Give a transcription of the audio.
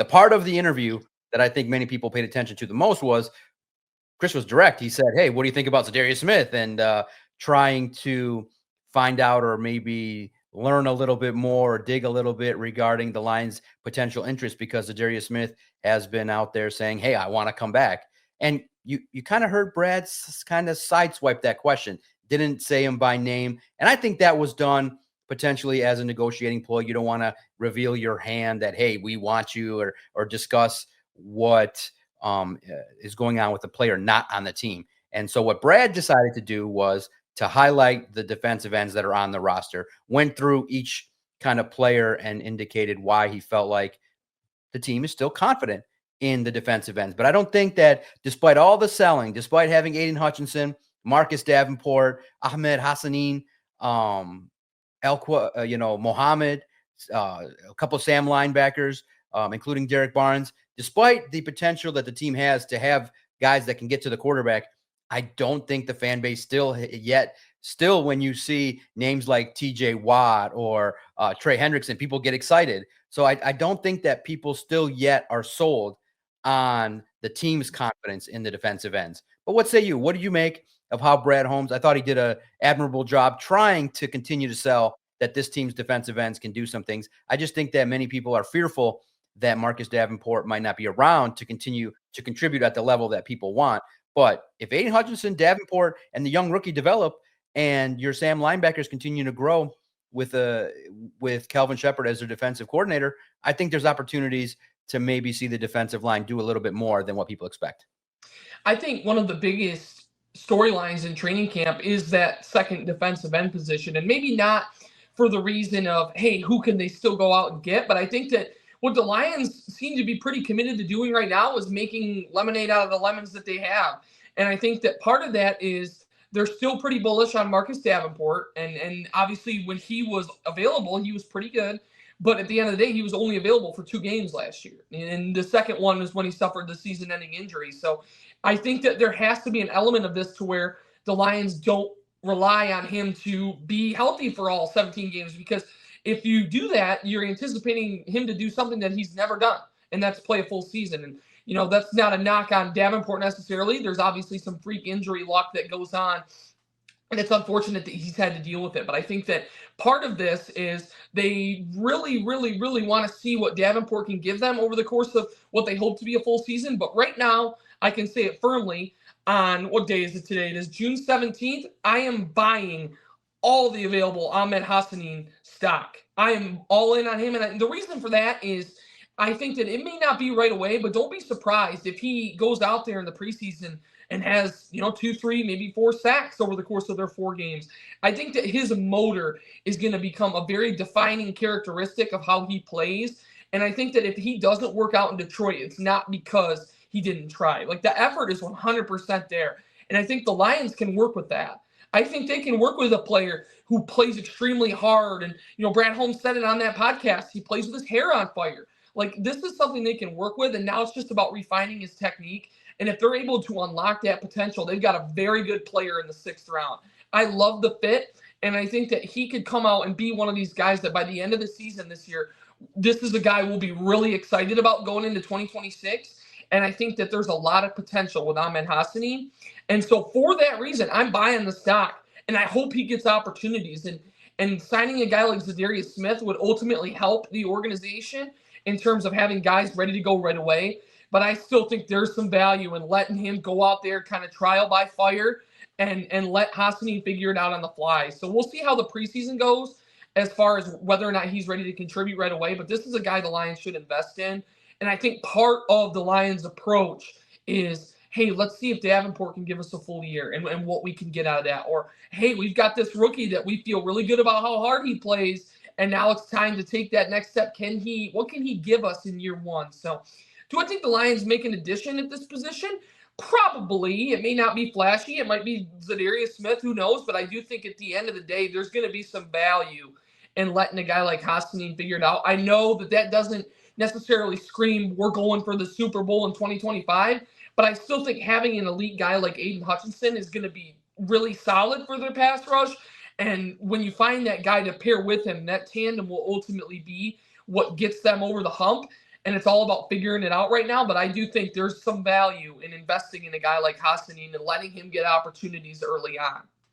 The part of the interview that I think many people paid attention to the most was Chris was direct. He said, "Hey, what do you think about Zadarius Smith?" And trying to find out or maybe learn a little bit more, or dig a little bit regarding the Lions' potential interest because Zadarius Smith has been out there saying, "Hey, I want to come back." And you kind of heard Brad kind of sideswipe that question, didn't say him by name, and I think that was done potentially as a negotiating ploy. You don't want to reveal your hand that, hey, we want you, or discuss what is going on with the player not on the team. And so what Brad decided to do was to highlight the defensive ends that are on the roster, went through each kind of player and indicated why he felt like the team is still confident in the defensive ends. But I don't think that despite all the selling, despite having Aiden Hutchinson, Marcus Davenport, Ahmed Hassanin, Mohammed, a couple of Sam linebackers, including Derek Barnes, despite the potential that the team has to have guys that can get to the quarterback, I don't think the fan base still when you see names like TJ Watt or Trey Hendrickson, people get excited. So I don't think that people still yet are sold on the team's confidence in the defensive ends. But what say you? What do you make of how Brad Holmes, I thought he did an admirable job trying to continue to sell that this team's defensive ends can do some things. I just think that many people are fearful that Marcus Davenport might not be around to continue to contribute at the level that people want. But if Aiden Hutchinson, Davenport, and the young rookie develop, and your Sam linebackers continue to grow with Calvin Shepard as their defensive coordinator, I think there's opportunities to maybe see the defensive line do a little bit more than what people expect. I think one of the biggest storylines in training camp is that second defensive end position, and maybe not for the reason of, hey, who can they still go out and get? But I think that what the Lions seem to be pretty committed to doing right now is making lemonade out of the lemons that they have. And I think that part of that is they're still pretty bullish on Marcus Davenport. And obviously when he was available, he was pretty good. But at the end of the day, he was only available for 2 games last year. And the second one was when he suffered the season-ending injury. So I think that there has to be an element of this to where the Lions don't rely on him to be healthy for all 17 games, because if you do that, you're anticipating him to do something that he's never done, and that's play a full season. And, that's not a knock on Davenport necessarily. There's obviously some freak injury luck that goes on, and it's unfortunate that he's had to deal with it. But I think that part of this is they really, really, really want to see what Davenport can give them over the course of what they hope to be a full season. But right now, I can say it firmly, on what day is it today? It is June 17th. I am buying all the available Ahmed Hassanin stock. I am all in on him. And the reason for that is I think that it may not be right away, but don't be surprised if he goes out there in the preseason and has, 2, 3, maybe 4 sacks over the course of their 4 games. I think that his motor is going to become a very defining characteristic of how he plays. And I think that if he doesn't work out in Detroit, it's not because he didn't try. Like, the effort is 100% there. And I think the Lions can work with that. I think they can work with a player who plays extremely hard. And, Brad Holmes said it on that podcast. He plays with his hair on fire. Like, this is something they can work with. And now it's just about refining his technique. And if they're able to unlock that potential, they've got a very good player in the 6th round. I love the fit. And I think that he could come out and be one of these guys that by the end of the season this year, this is a guy we'll be really excited about going into 2026. And I think that there's a lot of potential with Ahmed Hassanin. And so for that reason, I'm buying the stock. And I hope he gets opportunities. And signing a guy like Zadarius Smith would ultimately help the organization in terms of having guys ready to go right away. But I still think there's some value in letting him go out there kind of trial by fire and let Hassanin figure it out on the fly. So we'll see how the preseason goes as far as whether or not he's ready to contribute right away. But this is a guy the Lions should invest in. And I think part of the Lions' approach is, hey, let's see if Davenport can give us a full year and what we can get out of that. Or, hey, we've got this rookie that we feel really good about how hard he plays, and now it's time to take that next step. What can he give us in year 1? So do I think the Lions make an addition at this position? Probably. It may not be flashy. It might be Zadarius Smith. Who knows? But I do think at the end of the day, there's going to be some value in letting a guy like Hassanin figure it out. I know that doesn't necessarily scream we're going for the Super Bowl in 2025, but I still think having an elite guy like Aiden Hutchinson is going to be really solid for their pass rush. And when you find that guy to pair with him, that tandem will ultimately be what gets them over the hump. and it's all about figuring it out right now. But I do think there's some value in investing in a guy like Hassanin and letting him get opportunities early on.